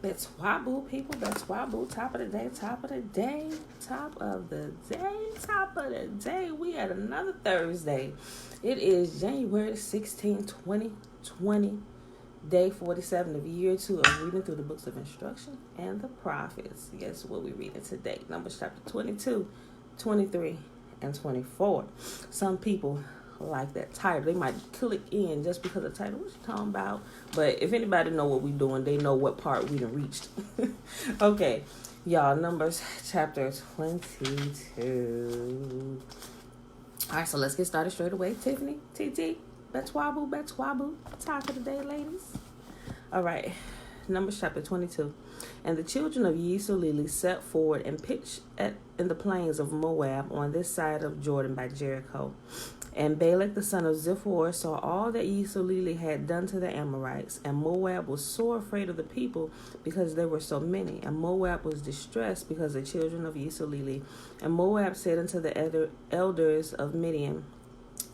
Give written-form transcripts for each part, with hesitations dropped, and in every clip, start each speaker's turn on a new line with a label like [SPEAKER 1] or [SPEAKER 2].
[SPEAKER 1] That's Wabu, people. That's Wabu. Top of the day, top of the day, top of the day, top of the day. We had another Thursday. It is January 16, 2020, day 47 of year 2 of reading through the books of instruction and the prophets. Guess what we're reading today? Numbers chapter 22, 23, and 24. Some people like that title. They might click in just because of the title. What you talking about? But if anybody know what we doing, they know what part we done reached. Okay, y'all, Numbers chapter 22. All right, so let's get started straight away. Tiffany, TT, Betwabu, top of the day, ladies. All right, Numbers chapter 22. And the children of Yisrael set forward and pitched in the plains of Moab on this side of Jordan by Jericho. And Balak the son of Ziphor saw all that Yisrael had done to the Amorites, and Moab was sore afraid of the people because there were so many, and Moab was distressed because the children of Yisrael. And Moab said unto the elders of Midian,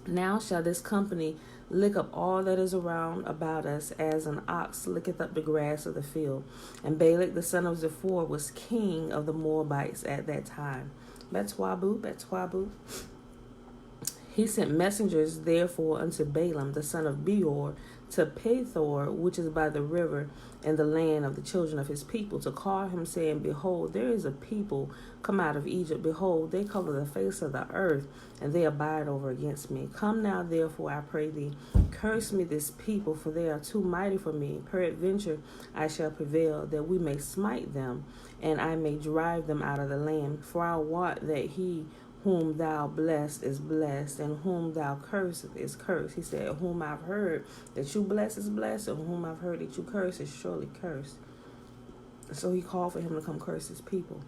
[SPEAKER 1] Now shall this company lick up all that is around about us, as an ox licketh up the grass of the field. And Balak the son of Ziphor was king of the Moabites at that time. Betwabu. He sent messengers therefore unto Balaam the son of Beor to Pethor, which is by the river, in the land of the children of his people, to call him, saying, Behold, there is a people come out of Egypt. Behold, they cover the face of the earth, and they abide over against me. Come now, therefore, I pray thee, curse me this people, for they are too mighty for me. Peradventure I shall prevail, that we may smite them, and I may drive them out of the land. For I wot that he whom thou blessed is blessed, and whom thou cursest is cursed. He said, whom I've heard that you bless is blessed, and whom I've heard that you curse is surely cursed. So he called for him to come curse his people.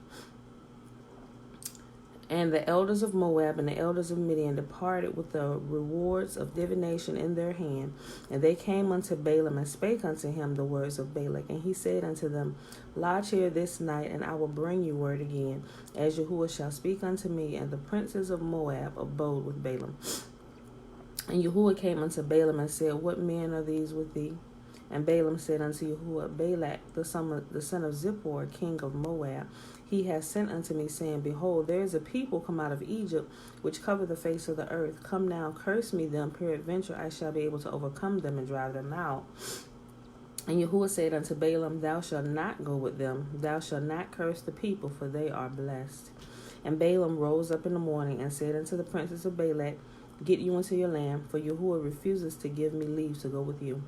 [SPEAKER 1] And the elders of Moab and the elders of Midian departed with the rewards of divination in their hand. And they came unto Balaam and spake unto him the words of Balak. And he said unto them, Lodge here this night, and I will bring you word again, as Yahuwah shall speak unto me. And the princes of Moab abode with Balaam. And Yahuwah came unto Balaam and said, What men are these with thee? And Balaam said unto Yahuwah, Balak, the son of Zippor, king of Moab, he has sent unto me, saying, Behold, there is a people come out of Egypt, which cover the face of the earth. Come now, curse me them, peradventure I shall be able to overcome them and drive them out. And Yahuwah said unto Balaam, Thou shalt not go with them, thou shalt not curse the people, for they are blessed. And Balaam rose up in the morning and said unto the princes of Balak, Get you into your land, for Yahuwah refuses to give me leave to go with you.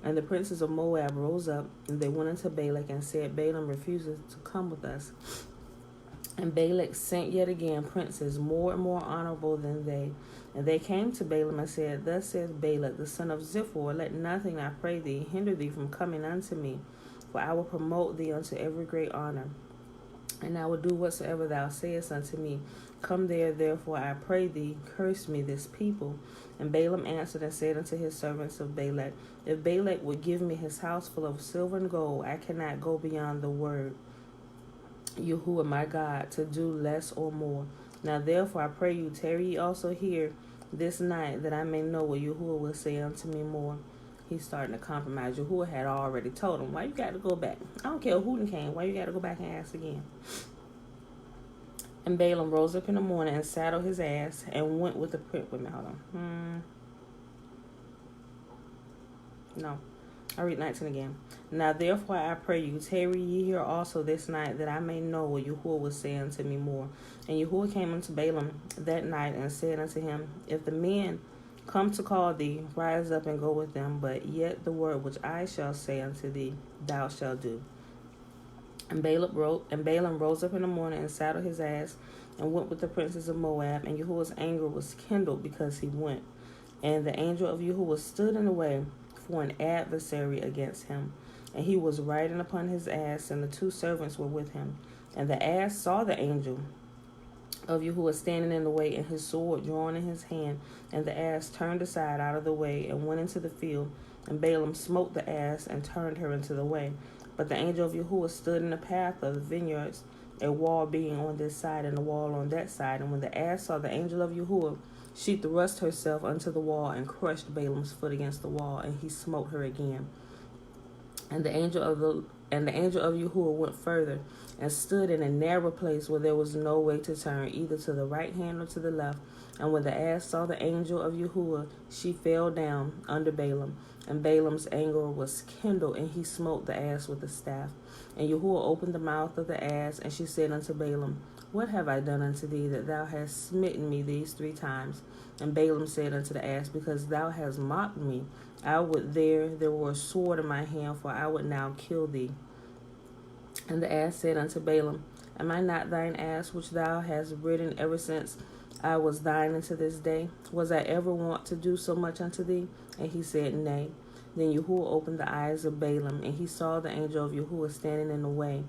[SPEAKER 1] And the princes of Moab rose up, and they went unto Balak, and said, Balaam refuses to come with us. And Balak sent yet again princes more and more honorable than they. And they came to Balaam and said, Thus saith Balak, the son of Ziphor, Let nothing, I pray thee, hinder thee from coming unto me, for I will promote thee unto every great honor. And I will do whatsoever thou sayest unto me. Come there, therefore, I pray thee, curse me this people. And Balaam answered and said unto his servants of Balak, If Balak would give me his house full of silver and gold, I cannot go beyond the word, Yahuwah my God, to do less or more. Now therefore I pray you, tarry ye also here this night, that I may know what Yahuwah will say unto me more. He's starting to compromise. Yahuwah had already told him, why you got to go back? I don't care who came. Why you got to go back and ask again? And Balaam rose up in the morning and saddled his ass and went with the prince. Wait a minute, hold on. No. I read 19 again. Now therefore I pray you, tarry ye here also this night, that I may know what Yahuwah will say unto me more. And Yahuwah came unto Balaam that night and said unto him, If the men come to call thee, rise up and go with them, but yet the word which I shall say unto thee, thou shalt do. And Balaam rose up in the morning and saddled his ass and went with the princes of Moab. And Yahuwah's anger was kindled because he went. And the angel of Yahuwah stood in the way for an adversary against him. And he was riding upon his ass, and the two servants were with him. And the ass saw the angel of Yahuwah standing in the way, and his sword drawn in his hand. And the ass turned aside out of the way and went into the field. And Balaam smote the ass and turned her into the way. But the angel of Yahuwah stood in the path of the vineyards, a wall being on this side and a wall on that side. And when the ass saw the angel of Yahuwah, she thrust herself unto the wall and crushed Balaam's foot against the wall, and he smote her again. And the angel And the angel of Yahuwah went further and stood in a narrow place where there was no way to turn, either to the right hand or to the left. And when the ass saw the angel of Yahuwah, she fell down under Balaam. And Balaam's anger was kindled, and he smote the ass with a staff. And Yahuwah opened the mouth of the ass, and she said unto Balaam, What have I done unto thee, that thou hast smitten me these 3 times? And Balaam said unto the ass, Because thou hast mocked me, I would there were a sword in my hand, for I would now kill thee. And the ass said unto Balaam, Am I not thine ass, which thou hast ridden ever since I was thine unto this day? Was I ever wont to do so much unto thee? And he said, Nay. Then Yahuwah opened the eyes of Balaam, and he saw the angel of Yahuwah standing in the way,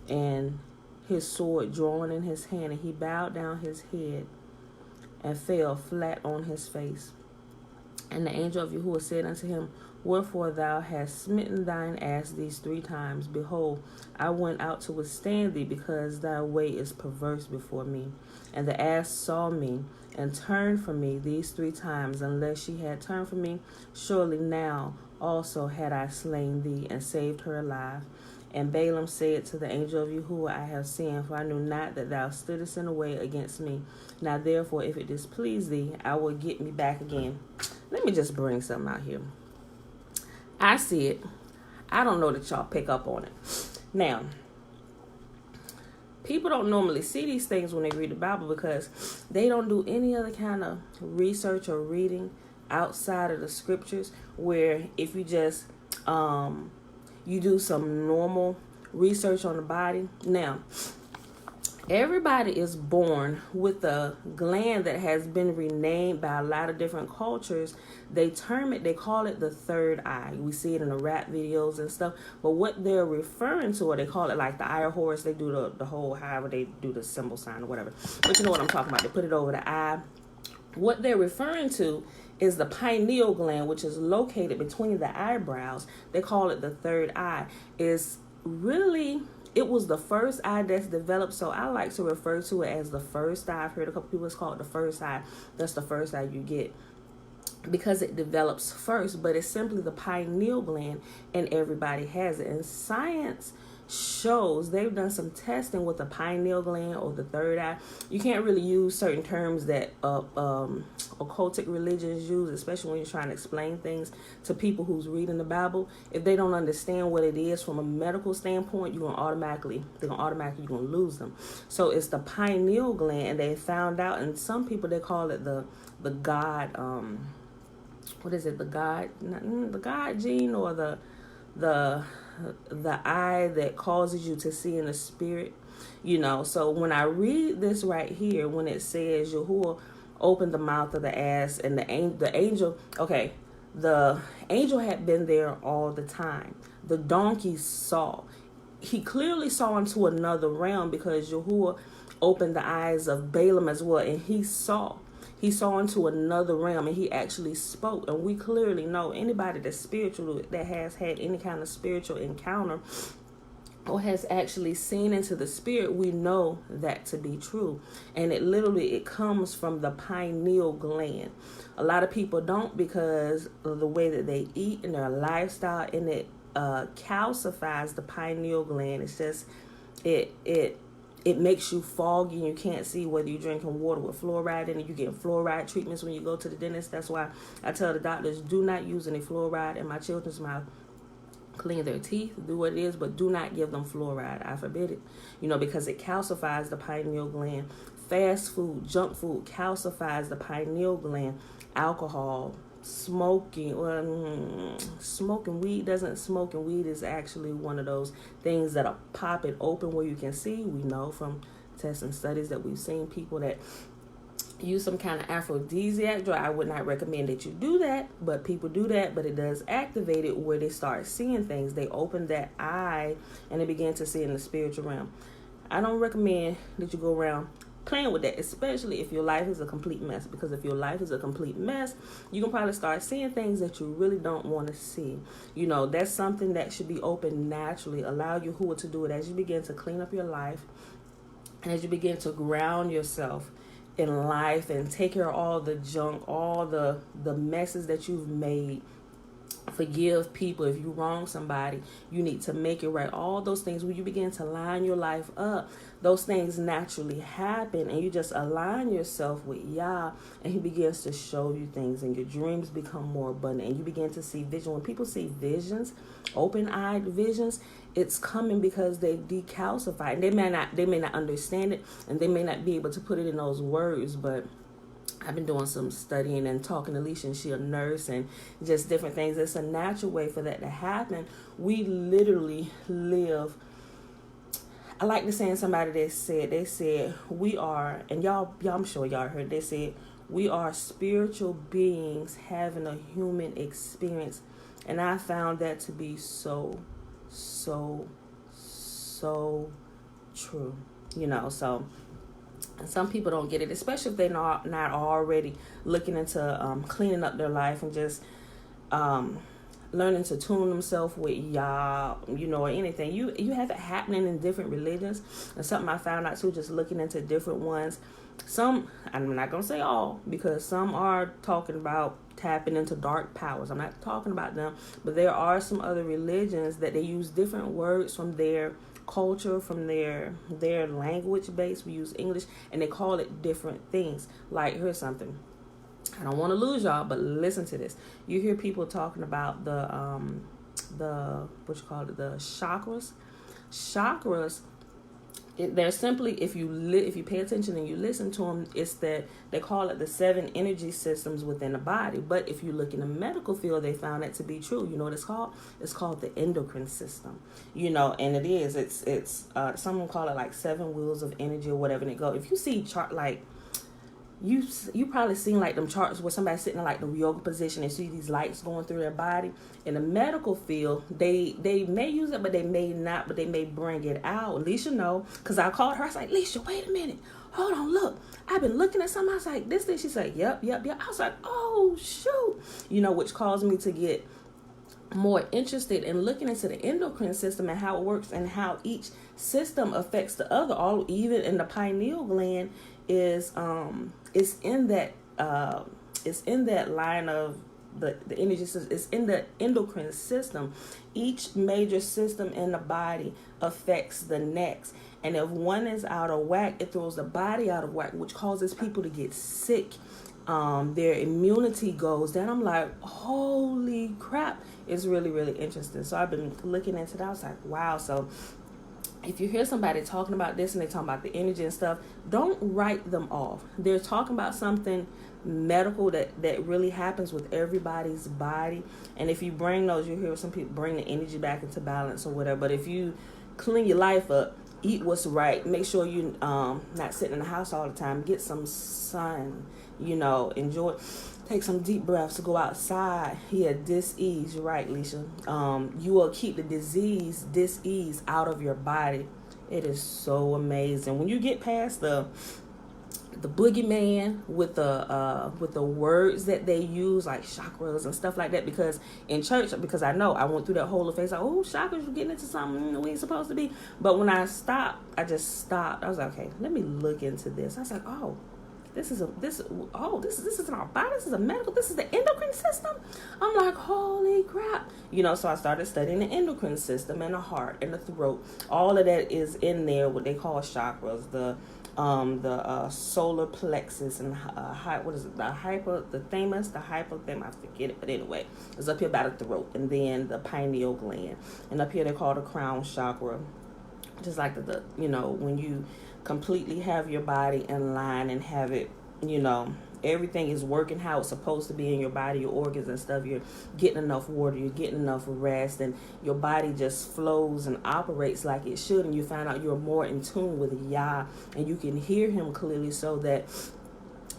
[SPEAKER 1] and his sword drawn in his hand, and he bowed down his head and fell flat on his face. And the angel of Yahuwah said unto him, Wherefore thou hast smitten thine ass these 3 times? Behold, I went out to withstand thee, because thy way is perverse before me. And the ass saw me, and turned from me these 3 times. Unless she had turned from me, surely now also had I slain thee, and saved her alive. And Balaam said to the angel of Yahuwah, I have sinned, for I knew not that thou stoodest in the way against me. Now therefore, if it displease thee, I will get me back again. Let me just bring something out here. I see it. I don't know that y'all pick up on it. Now, people don't normally see these things when they read the Bible, because they don't do any other kind of research or reading outside of the scriptures, where if you just you do some normal research on the body. Now, everybody is born with a gland that has been renamed by a lot of different cultures. They call it the third eye. We see it in the rap videos and stuff. But what they're referring to, or they call it like the eye of Horus. They do the whole, however they do the symbol sign or whatever. But you know what I'm talking about. They put it over the eye. What they're referring to is the pineal gland, which is located between the eyebrows. They call it the third eye. It was the first eye that's developed, so I like to refer to it as the first eye. I've heard a couple people call it the first eye. That's the first eye you get, because it develops first, but it's simply the pineal gland, and everybody has it. And science shows, they've done some testing with the pineal gland or the third eye. You can't really use certain terms that occultic religions use, especially when you're trying to explain things to people who's reading the Bible. If they don't understand what it is from a medical standpoint, they're gonna automatically lose them. So it's the pineal gland, and they found out, and some people, they call it the God, what is it, the God gene, or the eye that causes you to see in the spirit, So when I read this right here, when it says Yahuwah opened the mouth of the ass, and the angel, the angel had been there all the time. The donkey saw. He clearly saw into another realm, because Yahuwah opened the eyes of Balaam as well, and he saw into another realm, and he actually spoke. And we clearly know, anybody that's spiritual, that has had any kind of spiritual encounter or has actually seen into the spirit, we know that to be true. And it comes from the pineal gland. A lot of people don't, because of the way that they eat and their lifestyle, and it calcifies the pineal gland. It's just it makes you foggy, and you can't see whether you're drinking water with fluoride in it. You get fluoride treatments when you go to the dentist. That's why I tell the doctors, do not use any fluoride in my children's mouth. Clean their teeth, do what it is, but do not give them fluoride. I forbid it, because it calcifies the pineal gland. Fast food, junk food calcifies the pineal gland. Alcohol, smoking weed doesn't. Smoking weed is actually one of those things that'll pop it open where you can see. We know from tests and studies that we've seen people that use some kind of aphrodisiac drug. I would not recommend that you do that, but people do that. But it does activate it where they start seeing things. They open that eye, and they begin to see in the spiritual realm. I don't recommend that you go around playing with that, especially if your life is a complete mess. Because if your life is a complete mess, you can probably start seeing things that you really don't want to see. That's something that should be open naturally. Allow Yahuwah to do it as you begin to clean up your life, and as you begin to ground yourself in life, and take care of all the junk, all the messes that you've made Forgive people. If you wrong somebody, you need to make it right. All those things, when you begin to line your life up, those things naturally happen, and you just align yourself with Yah, and He begins to show you things, and your dreams become more abundant, and you begin to see vision. When people see visions, open-eyed visions, it's coming because they decalcified, and they may not understand it, and they may not be able to put it in those words, but I've been doing some studying and talking to Alicia, and she's a nurse, and just different things. It's a natural way for that to happen. We literally live. I like to say in somebody they said we are, and y'all, I'm sure y'all heard, they said we are spiritual beings having a human experience. And I found that to be so true. So some people don't get it, especially if they're not already looking into cleaning up their life and just learning to tune themselves with Yah, or anything. You have it happening in different religions, and something I found out too, just looking into different ones. Some, I'm not gonna say all, because some are talking about tapping into dark powers. I'm not talking about them, but there are some other religions that they use different words from their culture, from their language base. We use English, and they call it different things. Like, here's something. I don't want to lose y'all, but listen to this. You hear people talking about the chakras. Chakras, they're simply, if you pay attention and you listen to them, it's that they call it the 7 energy systems within the body. But if you look in the medical field, they found that to be true. You know what it's called? It's called the endocrine system. And it is. It's someone call it like 7 wheels of energy or whatever. And it go. If you see chart like. You probably seen like them charts where somebody's sitting in like the yoga position and see these lights going through their body. In the medical field, they may use it, but they may not, but they may bring it out. Alicia know, because I called her. I was like, Alicia, wait a minute. Hold on, look. I've been looking at something. I was like, this thing. She's like, yep. I was like, oh, shoot. Which caused me to get more interested in looking into the endocrine system and how it works and how each system affects the other. Even in the pineal gland is it's in that line of the energy system. It's in the endocrine system. Each major system in the body affects the next, and if one is out of whack, it throws the body out of whack, which causes people to get sick. Their immunity goes down. I'm like, holy crap. It's really, really interesting. So I've been looking into that. I was like, wow. So if you hear somebody talking about this and they're talking about the energy and stuff, don't write them off. They're talking about something medical that really happens with everybody's body. And if you bring those, you hear some people bring the energy back into balance or whatever. But if you clean your life up, eat what's right, make sure you not sitting in the house all the time, get some sun, enjoy, take some deep breaths to go outside. Yeah, dis-ease. You're right, Alicia. You will keep the dis-ease out of your body. It is so amazing when you get past the boogeyman with the words that they use, like chakras and stuff like that. Because in church, because I know I went through that whole phase, like, oh, chakras, we're getting into something we ain't supposed to be. But when I just stopped. I was like, okay, let me look into this. I was like, oh, this is in our body. This is a medical. This is the endocrine system. I'm like, holy crap. So I started studying the endocrine system and the heart and the throat. All of that is in there, what they call chakras, the solar plexus and the thymus, I forget it, but anyway, it's up here by the throat, and then the pineal gland, and up here they call the crown chakra. Just like the when you completely have your body in line and have it, everything is working how it's supposed to be in your body, your organs and stuff. You're getting enough water, you're getting enough rest, and your body just flows and operates like it should. And you find out you're more in tune with Yah, and you can hear Him clearly. So that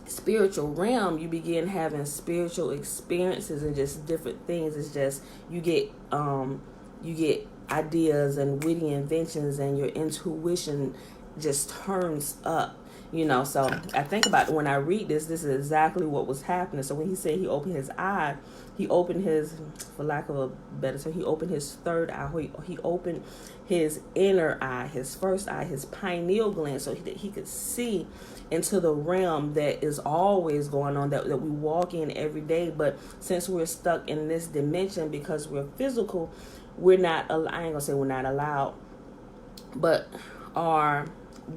[SPEAKER 1] spiritual realm, you begin having spiritual experiences and just different things. It's just you get ideas and witty inventions, and your intuition just turns up. So I think about when I read this is exactly what was happening. So when he said he opened his eye, he opened his, for lack of a better term, he opened his third eye. He opened his inner eye, his first eye, his pineal gland, so he could see into the realm that is always going on, that we walk in every day. But since we're stuck in this dimension because we're physical, we're not, I ain't gonna say we're not allowed, but our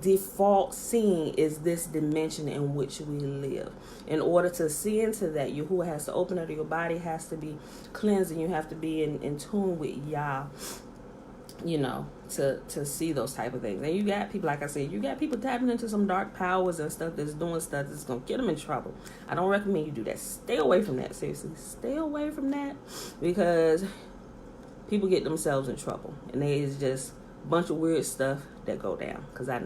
[SPEAKER 1] default seeing is this dimension in which we live. In order to see into that, Yahuwah has to open up, your body has to be cleansed, and you have to be in tune with Yah, to see those type of things. And you got people, like I said, you got people tapping into some dark powers and stuff that's doing stuff that's going to get them in trouble. I don't recommend you do that. Stay away from that. Seriously, stay away from that, because people get themselves in trouble, and there is just a bunch of weird stuff that go down. Because I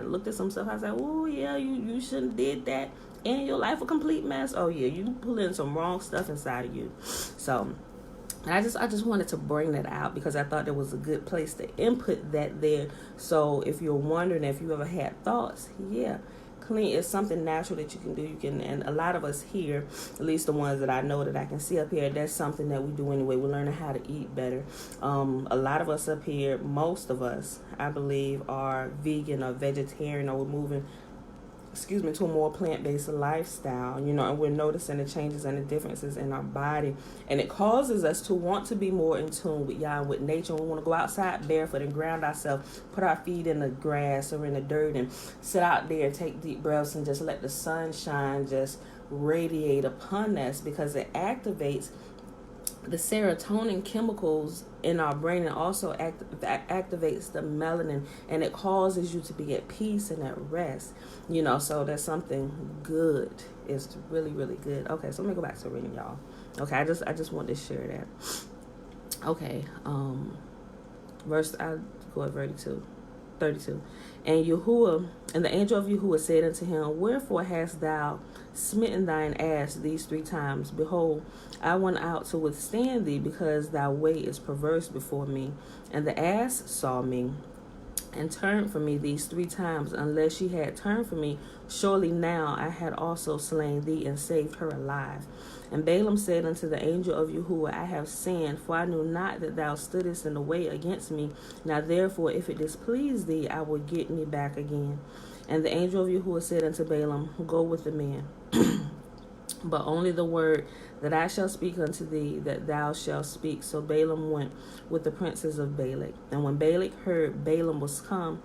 [SPEAKER 1] looked at some stuff, I said, oh yeah, you shouldn't have did that, and your life a complete mess. Oh yeah, you pull in some wrong stuff inside of you. So and I just wanted to bring that out, because I thought there was a good place to input that there. So if you're wondering if you ever had thoughts, clean is something natural that you can do. You can, and a lot of us here, at least the ones that I know that I can see up here, that's something that we do anyway. We're learning how to eat better. A lot of us up here, most of us, I believe, are vegan or vegetarian, or we're moving to a more plant-based lifestyle, and we're noticing the changes and the differences in our body, and it causes us to want to be more in tune with Yah and with nature. We want to go outside barefoot and ground ourselves, put our feet in the grass or in the dirt, and sit out there and take deep breaths and just let the sunshine just radiate upon us, because it activates the serotonin chemicals in our brain, and also activates the melanin, and it causes you to be at peace and at rest. So that's something good. It's really, really good. Okay, so let me go back to reading, y'all. Okay, I just wanted to share that. Okay, I go at 32. And Yahuwah, and the angel of Yahuwah said unto him, wherefore hast thou smitten thine ass these 3 times? Behold, I went out to withstand thee, because thy way is perverse before me. And the ass saw me, and turned from me these 3 times. Unless she had turned from me, surely now I had also slain thee, and saved her alive. And Balaam said unto the angel of Yahuwah, I have sinned, for I knew not that thou stoodest in the way against me. Now therefore, if it displease thee, I will get me back again. And the angel of Yahuwah said unto Balaam, go with the man, but only the word that I shall speak unto thee, that thou shalt speak. So Balaam went with the princes of Balak. And when Balak heard Balaam was come,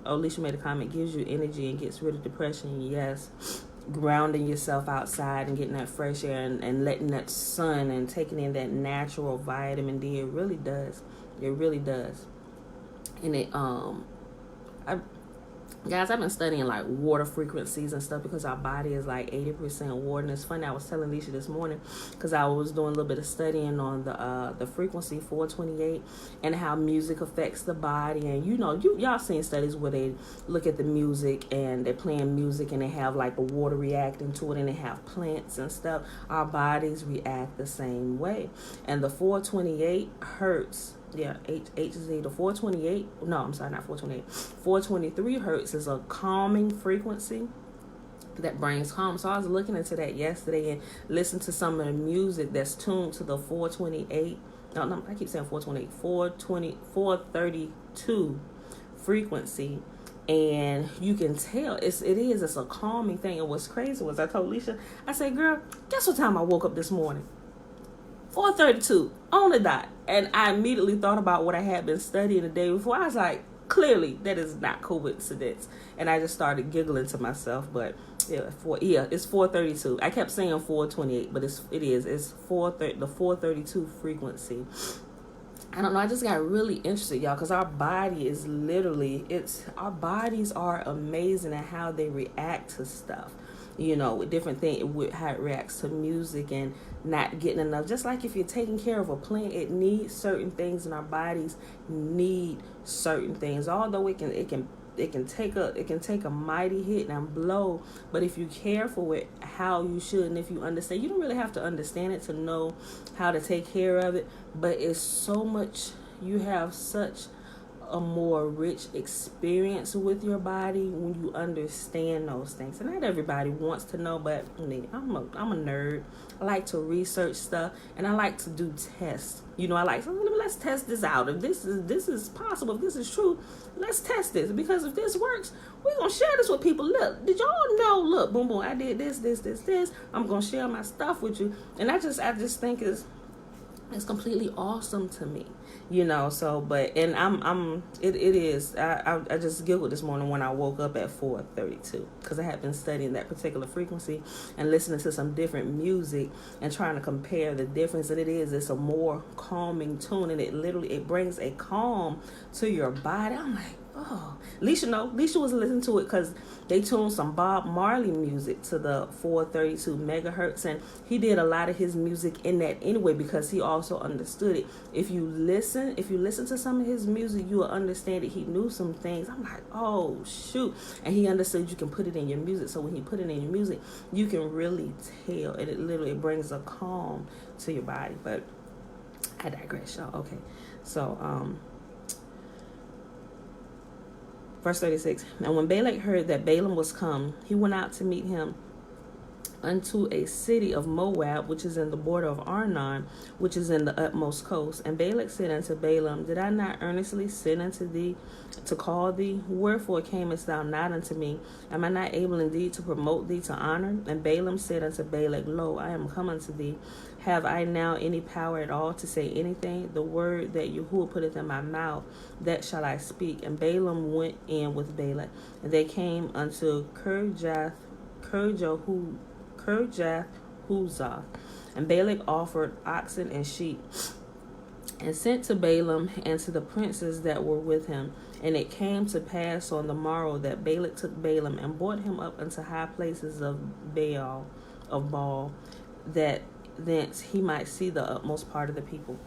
[SPEAKER 1] Alicia made a comment, gives you energy and gets rid of depression. Yes, grounding yourself outside and getting that fresh air, and letting that sun and taking in that natural vitamin D. It really does. And Guys, I've been studying like water frequencies and stuff, because our body is like 80% water. And it's funny, I was telling Alicia this morning, because I was doing a little bit of studying on the frequency 428 and how music affects the body. And y'all seen studies where they look at the music and they're playing music and they have like the water reacting to it, and they have plants and stuff. Our bodies react the same way. And the 428 hertz, HZ, the 428, no, I'm sorry, not 428, 423 hertz is a calming frequency that brings calm. So I was looking into that yesterday and listened to some of the music that's tuned to the 428, no, I keep saying 428, 432 frequency. And you can tell it's a calming thing. And what's crazy was, I told Alicia, I said, girl, guess what time I woke up this morning? 4:32 on the dot. And I immediately thought about what I had been studying the day before. I was like, clearly that is not coincidence. And I just started giggling to myself. But it's 4:32. I kept saying 428, but it's the 432 frequency. I don't know, I just got really interested, y'all, because our body is our bodies are amazing at how they react to stuff. With different things, with how it reacts to music and not getting enough. Just like if you're taking care of a plant, it needs certain things, and our bodies need certain things. Although it can take a mighty hit and blow, but if you care for it how you should, and if you understand, you don't really have to understand it to know how to take care of it. But it's so much. You have such a more rich experience with your body when you understand those things. And not everybody wants to know, but me, I'm a nerd. I like to research stuff, and I like to do tests. You know, I like, so let's test this out. If this is possible, if this is true, let's test this. Because if this works, we're gonna share this with people. Look, did y'all know? Look, boom, boom, I did this. I'm gonna share my stuff with you, and I just think it's completely awesome to me, you know. So, but and it is. I just giggled this morning when I woke up at 4:32 because I had been studying that particular frequency and listening to some different music and trying to compare the difference. And it's a more calming tune, and it brings a calm to your body. I'm like, oh, Leisha was listening to it because they tuned some Bob Marley music to the 432 megahertz, and he did a lot of his music in that anyway because he also understood it. If you listen to some of his music, you will understand it. He knew some things. I'm like, oh shoot, and he understood you can put it in your music. So when he put it in your music, you can really tell, and it literally brings a calm to your body. But I digress, y'all. Okay, so Verse 36, and when Balak heard that Balaam was come, he went out to meet him unto a city of Moab, which is in the border of Arnon, which is in the utmost coast. And Balak said unto Balaam, did I not earnestly send unto thee to call thee? Wherefore camest thou not unto me? Am I not able indeed to promote thee to honor? And Balaam said unto Balak, lo, I am come unto thee. Have I now any power at all to say anything? The word that Yahuwah putteth in my mouth, that shall I speak. And Balaam went in with Balak, and they came unto Kirjath Huzzah. And Balak offered oxen and sheep, and sent to Balaam and to the princes that were with him. And it came to pass on the morrow that Balak took Balaam and brought him up unto high places of Baal, that thence he might see the utmost part of the people.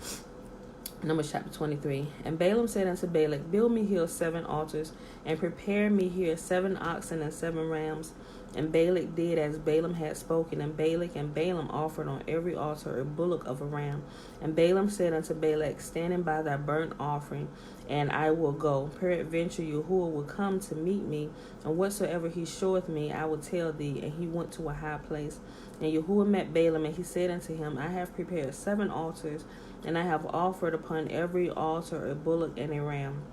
[SPEAKER 1] Numbers chapter 23. And Balaam said unto Balak, build me here 7 altars, and prepare me here 7 oxen and 7 rams. And Balak did as Balaam had spoken, and Balak and Balaam offered on every altar a bullock of a ram. And Balaam said unto Balak, standing by thy burnt offering, and I will go. Peradventure Yahuwah will come to meet me, and whatsoever he showeth me, I will tell thee. And he went to a high place. And Yahuwah met Balaam, and he said unto him, I have prepared 7 altars, and I have offered upon every altar a bullock and a ram.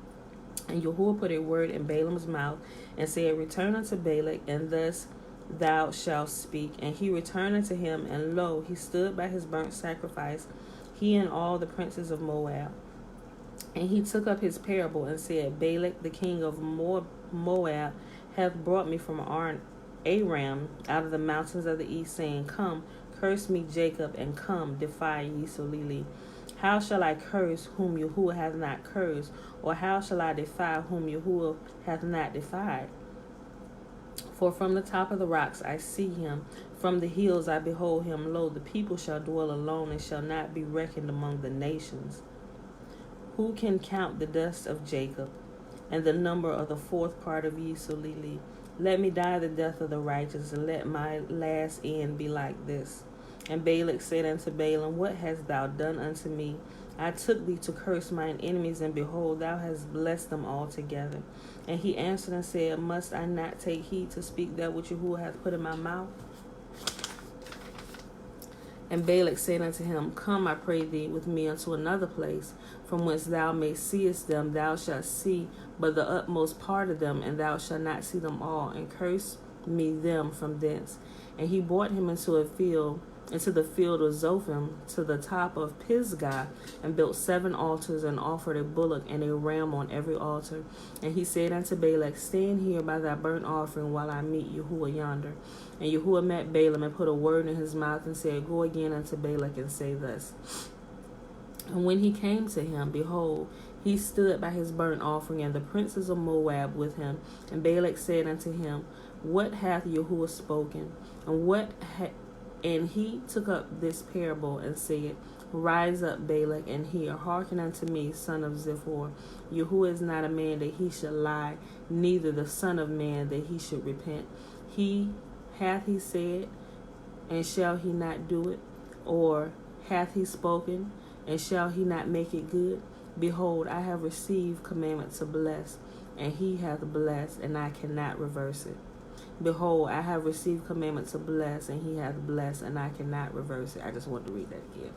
[SPEAKER 1] And Yahuwah put a word in Balaam's mouth, and said, return unto Balak, and thus thou shalt speak. And he returned unto him, and lo, he stood by his burnt sacrifice, he and all the princes of Moab. And he took up his parable, and said, Balak the king of Moab hath brought me from Aram out of the mountains of the east, saying, come, curse me Jacob, and come, defy Yisrael. How shall I curse whom Yahuwah hath not cursed? Or how shall I defy whom Yahuwah hath not defied? For from the top of the rocks I see him, from the hills I behold him. Lo, the people shall dwell alone, and shall not be reckoned among the nations. Who can count the dust of Jacob, and the number of the 4th part of Yisrael? Let me die the death of the righteous, and let my last end be like this. And Balak said unto Balaam, what hast thou done unto me? I took thee to curse mine enemies, and behold, thou hast blessed them altogether. And he answered and said, must I not take heed to speak that which Yahuwah hath put in my mouth? And Balak said unto him, come, I pray thee, with me unto another place, from whence thou mayst seest them. Thou shalt see but the utmost part of them, and thou shalt not see them all, and curse me them from thence. And he brought him into the field of Zophim, to the top of Pisgah, and built 7 altars, and offered a bullock and a ram on every altar. And he said unto Balak, stand here by thy burnt offering, while I meet Yahuwah yonder. And Yahuwah met Balaam, and put a word in his mouth, and said, go again unto Balak, and say thus. And when he came to him, behold, he stood by his burnt offering, and the princes of Moab with him. And Balak said unto him, what hath Yahuwah spoken? And he took up this parable, and said, rise up, Balak, and hear. Hearken unto me, son of Ziphor. Yahuwah is not a man that he should lie, neither the son of man that he should repent. Hath he said, and shall he not do it? Or hath he spoken, and shall he not make it good? Behold, I have received commandment to bless, and he hath blessed, and I cannot reverse it. Behold, I have received commandment to bless, and he hath blessed, and I cannot reverse it. I just want to read that again.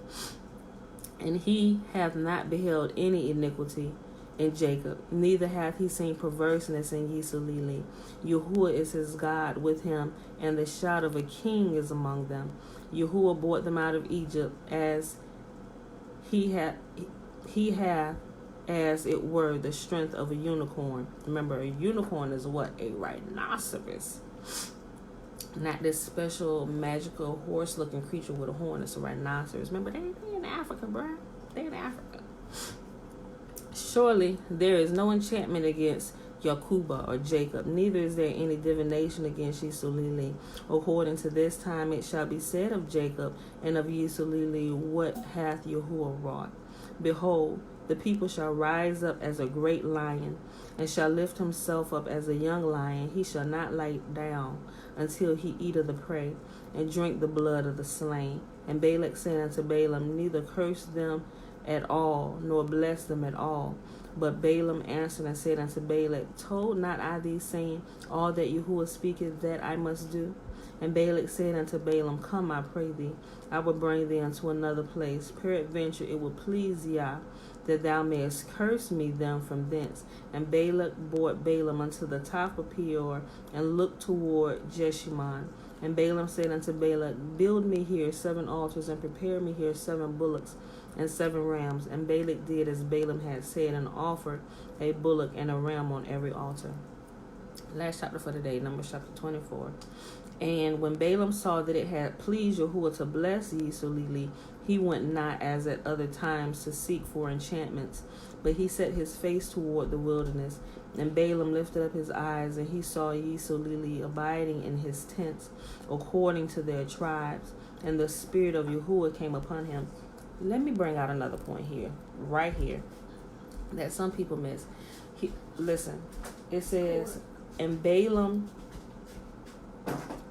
[SPEAKER 1] And he hath not beheld any iniquity in Jacob, neither hath he seen perverseness in Yisrael. Yahuwah is his God with him, and the shout of a king is among them. Yahuwah brought them out of Egypt, as he hath as it were the strength of a unicorn. Remember, a unicorn is what? A rhinoceros. Not this special magical horse-looking creature with a horn. It's a rhinoceros. Remember, they in Africa, bruh. They in Africa. Surely there is no enchantment against Yakuba or Jacob, neither is there any divination against Yisrael. According to this time it shall be said of Jacob and of Yisrael, what hath Yahuwah wrought? Behold, the people shall rise up as a great lion, and shall lift himself up as a young lion. He shall not lie down until he eat of the prey, and drink the blood of the slain. And Balak said unto Balaam, neither curse them at all, nor bless them at all. But Balaam answered and said unto Balak, told not I thee, saying, all that Yahuwah speaketh that I must do? And Balak said unto Balaam, come, I pray thee, I will bring thee unto another place. Peradventure it will please Yah, that thou mayest curse me them from thence. And Balak brought Balaam unto the top of Peor, and looked toward Jeshimon. And Balaam said unto Balak, build me here 7 altars, and prepare me here 7 bullocks and 7 rams. And Balak did as Balaam had said, and offered a bullock and a ram on every altar. Last chapter for today, Numbers chapter 24. And when Balaam saw that it had pleased Yahuwah to bless Yisrael, he went not as at other times to seek for enchantments, but he set his face toward the wilderness. And Balaam lifted up his eyes, and he saw Yisrael abiding in his tents, according to their tribes. And the spirit of Yahuwah came upon him. Let me bring out another point here, right here, that some people miss. Listen, it says, and Balaam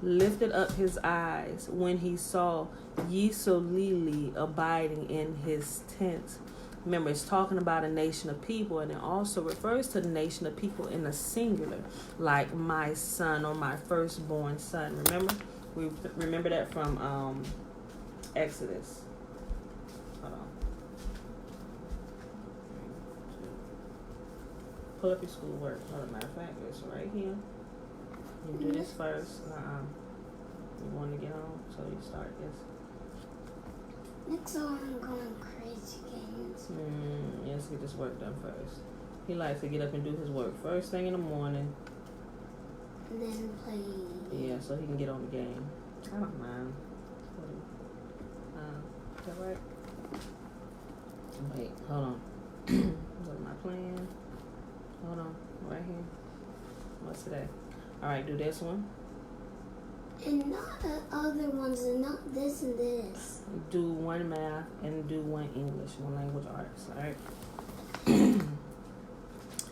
[SPEAKER 1] lifted up his eyes when he saw Yisrael abiding in his tents. Remember, it's talking about a nation of people, and it also refers to the nation of people in the singular, like my son or my firstborn son. Remember? We remember that from Exodus. Hold on. Pull up your schoolwork. As a matter of fact, it's right here. You do this first. You want to get on, so you start this.
[SPEAKER 2] Next time I'm going crazy games.
[SPEAKER 1] Let's get this work done first. He likes to get up and do his work first thing in the morning.
[SPEAKER 2] And then play.
[SPEAKER 1] Yeah, so he can get on the game. I don't mind. Is that right? Wait, hold on. What am I playing? Hold on, right here. What's today? Alright, do this one.
[SPEAKER 2] And not the other ones, and not this and this.
[SPEAKER 1] Do one math and do one English, one language arts, alright?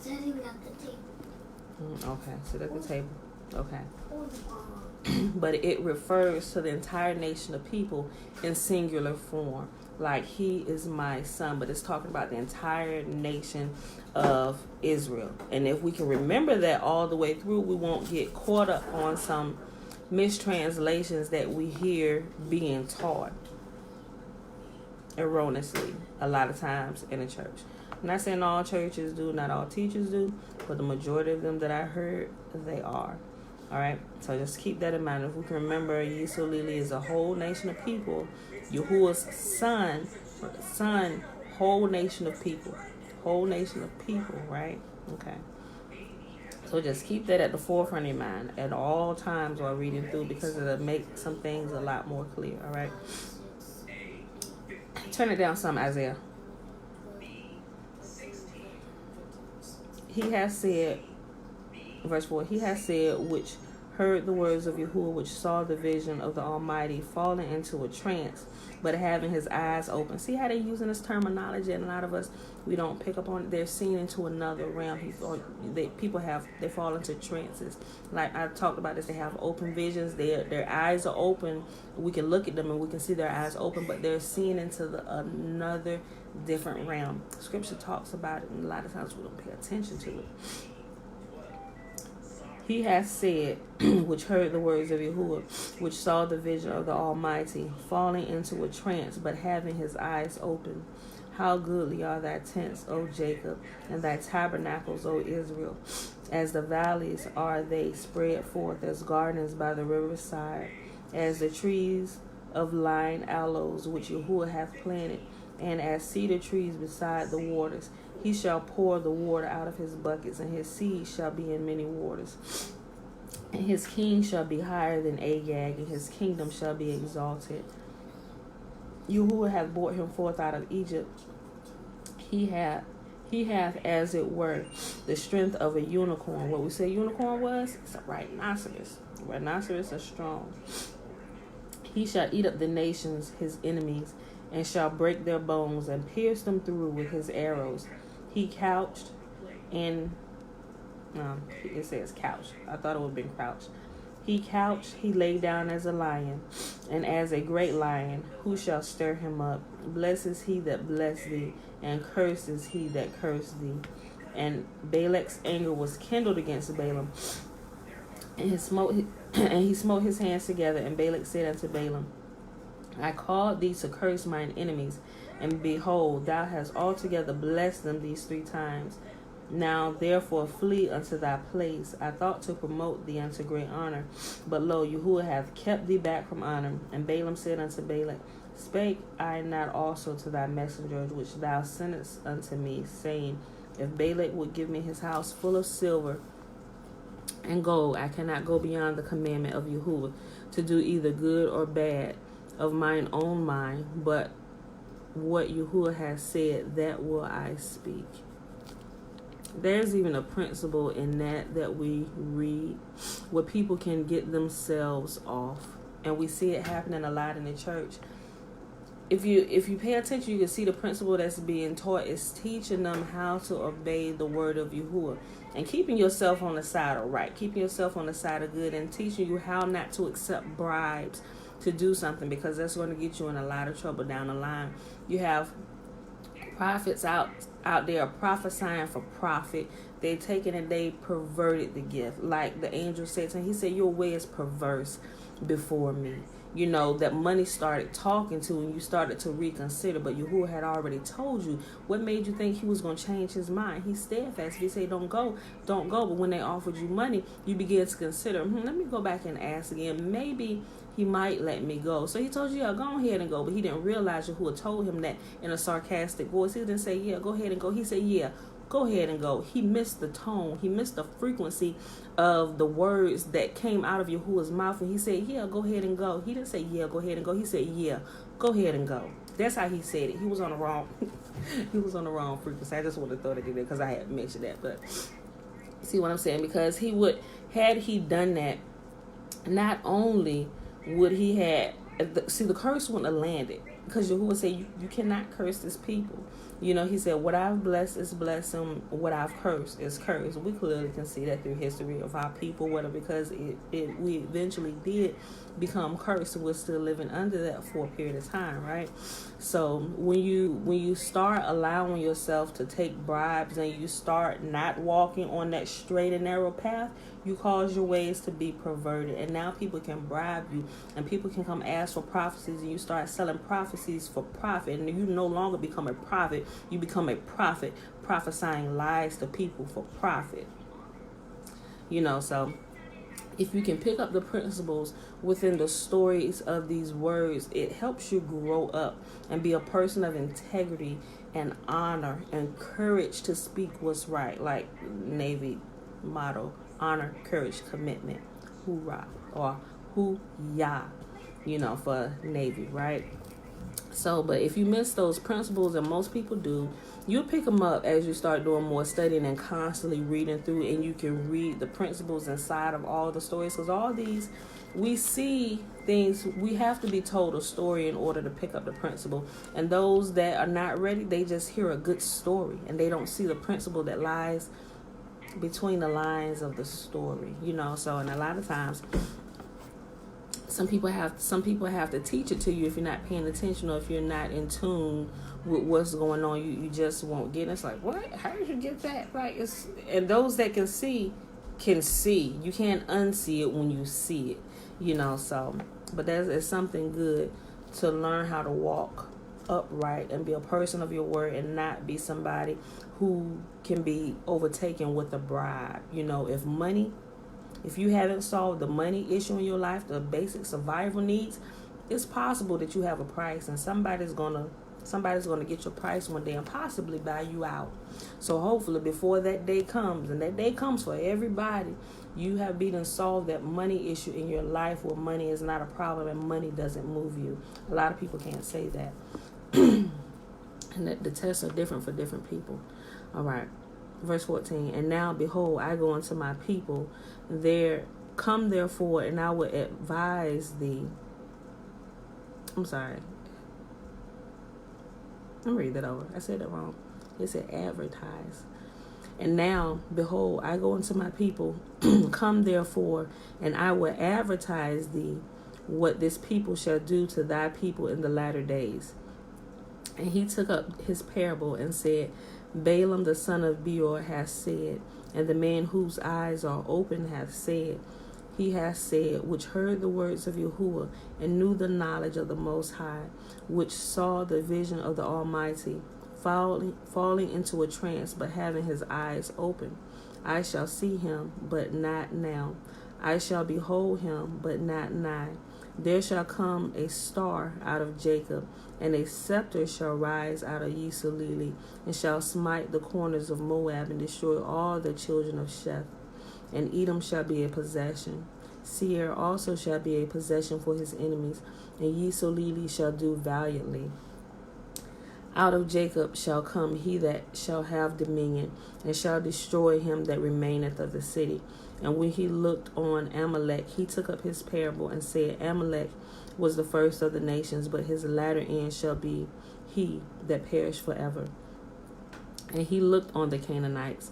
[SPEAKER 2] Setting at the table.
[SPEAKER 1] Okay, sit at the table. Okay.
[SPEAKER 2] Or the ball.
[SPEAKER 1] But it refers to the entire nation of people in singular form. Like, he is my son, but it's talking about the entire nation of Israel. And if we can remember that all the way through, we won't get caught up on some mistranslations that we hear being taught erroneously a lot of times in the church. I'm not saying all churches do, not all teachers do, but the majority of them that I heard, they are. All right, so just keep that in mind. If we can remember, Yisrael is a whole nation of people. Yahuwah's son, whole nation of people. Whole nation of people, right? Okay. So just keep that at the forefront of your mind at all times while reading through, because it'll make some things a lot more clear, all right? Turn it down some, Isaiah. He has said, verse 4, he has said, which heard the words of Yahuwah, which saw the vision of the Almighty, falling into a trance, but having his eyes open. See how they're using this terminology, and a lot of us, we don't pick up on it. They're seen into another realm. They fall into trances. Like I talked about this, they have open visions. Their eyes are open. We can look at them and we can see their eyes open, but they're seen into another different realm. Scripture talks about it, and a lot of times we don't pay attention to it. He has said, which heard the words of Yahuwah, which saw the vision of the Almighty, falling into a trance, but having his eyes open. How goodly are thy tents, O Jacob, and thy tabernacles, O Israel. As the valleys are they spread forth as gardens by the riverside, as the trees of lying aloes which Yahuwah hath planted, and as cedar trees beside the waters. He shall pour the water out of his buckets, and his seed shall be in many waters. And his king shall be higher than Agag, and his kingdom shall be exalted. Yahuwah hath brought him forth out of Egypt. He hath, as it were, the strength of a unicorn. What we say unicorn was? It's a rhinoceros. Rhinoceros are strong. He shall eat up the nations, his enemies, and shall break their bones and pierce them through with his arrows. He couched in, it says couch. I thought it would have been crouched. He couched, he lay down as a lion, and as a great lion. Who shall stir him up? Blesses he that bless thee, and curses he that curse thee. And Balak's anger was kindled against Balaam, and he smote his hands together. And Balak said unto Balaam, I called thee to curse mine enemies, and behold, thou hast altogether blessed them these 3 times. Now therefore flee unto thy place. I thought to promote thee unto great honor, but lo, Yahuwah hath kept thee back from honor. And Balaam said unto Balak, Spake I not also to thy messengers which thou sentest unto me, saying, If Balak would give me his house full of silver and gold, I cannot go beyond the commandment of Yahuwah to do either good or bad of mine own mind, but what Yahuwah has said, that will I speak. There's even a principle in that we read where people can get themselves off, and we see it happening a lot in the church. If you pay attention, you can see the principle that's being taught is teaching them how to obey the word of Yahuwah, and keeping yourself on the side of right, keeping yourself on the side of good, and teaching you how not to accept bribes to do something, because that's going to get you in a lot of trouble down the line. You have prophets out there prophesying for profit. They taken and they perverted the gift. Like the angel said to him, he said, your way is perverse before me. You know, that money started talking to, and you started to reconsider, but Yahuwah had already told you. What made you think he was going to change his mind? He's steadfast. He said, don't go. But when they offered you money, you began to consider, let me go back and ask again. Maybe he might let me go. So he told you, yeah, go ahead and go. But he didn't realize Yahuwah told him that in a sarcastic voice. He didn't say, yeah, go ahead and go. He said, yeah, go ahead and go. He missed the tone. He missed the frequency of the words that came out of Yahuwah's mouth. And he said, yeah, go ahead and go. He didn't say, yeah, go ahead and go. He said, yeah, go ahead and go. That's how he said it. He was on the wrong frequency. I just want to throw that in there because I had mentioned that. But see what I'm saying? Because had he done that, not only would he had, the curse wouldn't have landed. Because Yahuwah said, you cannot curse this people. You know, he said, what I've blessed is blessed, and what I've cursed is cursed. We clearly can see that through history of our people, because we eventually did become cursed, and we're still living under that for a period of time, right? So when you start allowing yourself to take bribes, and you start not walking on that straight and narrow path, you cause your ways to be perverted, and now people can bribe you, and people can come ask for prophecies, and you start selling prophecies for profit, and you no longer become a prophet, you become a prophet prophesying lies to people for profit. You know, so if you can pick up the principles within the stories of these words, it helps you grow up and be a person of integrity and honor and courage to speak what's right, like Navy motto: honor, courage, commitment. Hoorah, or hoo-yah, for Navy, right? So, but if you miss those principles, and most people do, you'll pick them up as you start doing more studying and constantly reading through, and you can read the principles inside of all the stories, because all these, we see things, we have to be told a story in order to pick up the principle. And those that are not ready, they just hear a good story, and they don't see the principle that lies between the lines of the story, so, and a lot of times Some people have to teach it to you if you're not paying attention or if you're not in tune with what's going on. You just won't get it. It's like, what? How did you get that? Like, it's, and those that can see. You can't unsee it when you see it, so, but it's something good to learn how to walk upright and be a person of your word and not be somebody who can be overtaken with a bribe. If you haven't solved the money issue in your life, the basic survival needs, it's possible that you have a price and somebody's gonna get your price one day and possibly buy you out. So hopefully before that day comes, and that day comes for everybody, you have been and solved that money issue in your life where money is not a problem and money doesn't move you. A lot of people can't say that. And that the tests are different for different people. All right. Verse 14. And now, behold, I go unto my people. Come therefore, and I will advise thee. I'm sorry. Let me read that over. I said that wrong. It said advertise. And now, behold, I go unto my people. Come therefore, and I will advertise thee what this people shall do to thy people in the latter days. And he took up his parable and said, Balaam the son of Beor hath said, and the man whose eyes are open hath said, he hath said, which heard the words of Yahuwah, and knew the knowledge of the Most High, which saw the vision of the Almighty, falling into a trance, but having his eyes open. I shall see him, but not now. I shall behold him, but not nigh. There shall come a star out of Jacob, and a scepter shall rise out of Yisrael, and shall smite the corners of Moab, and destroy all the children of Sheth. And Edom shall be a possession. Seir also shall be a possession for his enemies, and Yisrael shall do valiantly. Out of Jacob shall come he that shall have dominion, and shall destroy him that remaineth of the city. And when he looked on Amalek, he took up his parable, and said, Amalek was the first of the nations, but his latter end shall be he that perished forever. And he looked on the Canaanites,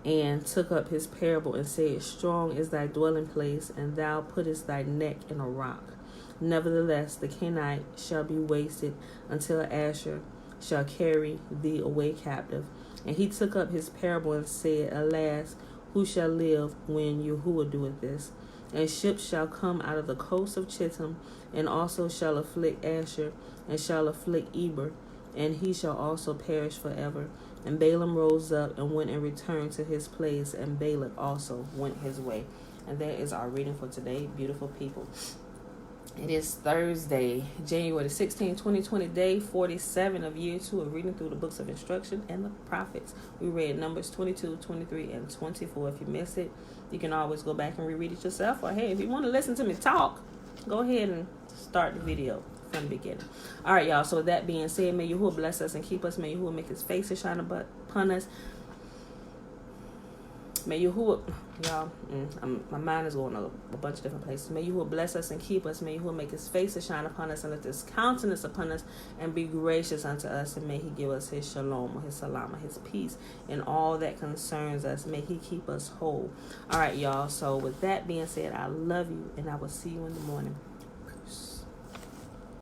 [SPEAKER 1] and took up his parable, and said, Strong is thy dwelling place, and thou puttest thy neck in a rock. Nevertheless, the Canaanite shall be wasted until Asher shall carry thee away captive. And he took up his parable and said, Alas, who shall live when Yahuwah doeth this? And ships shall come out of the coast of Chittim, and also shall afflict Asher, and shall afflict Eber, and he shall also perish forever. And Balaam rose up and went and returned to his place, and Balak also went his way. And that is our reading for today, beautiful people. It is Thursday, January 16, 2020, day 47 of year 2 of reading through the books of instruction and the prophets. We read Numbers 22, 23, and 24. If you missed it, you can always go back and reread it yourself. Or, hey, if you want to listen to me talk, go ahead and start the video from the beginning. All right, y'all. So with that being said, may Yahuwah bless us and keep us. May Yahuwah make his face to shine upon us. May Yahuwah, y'all, my mind is going a bunch of different places. May Yahuwah bless us and keep us. May Yahuwah make his face to shine upon us and lift his countenance upon us and be gracious unto us. And may he give us his shalom or his salam or his peace in all that concerns us. May he keep us whole. All right, y'all. So with that being said, I love you, and I will see you in the morning.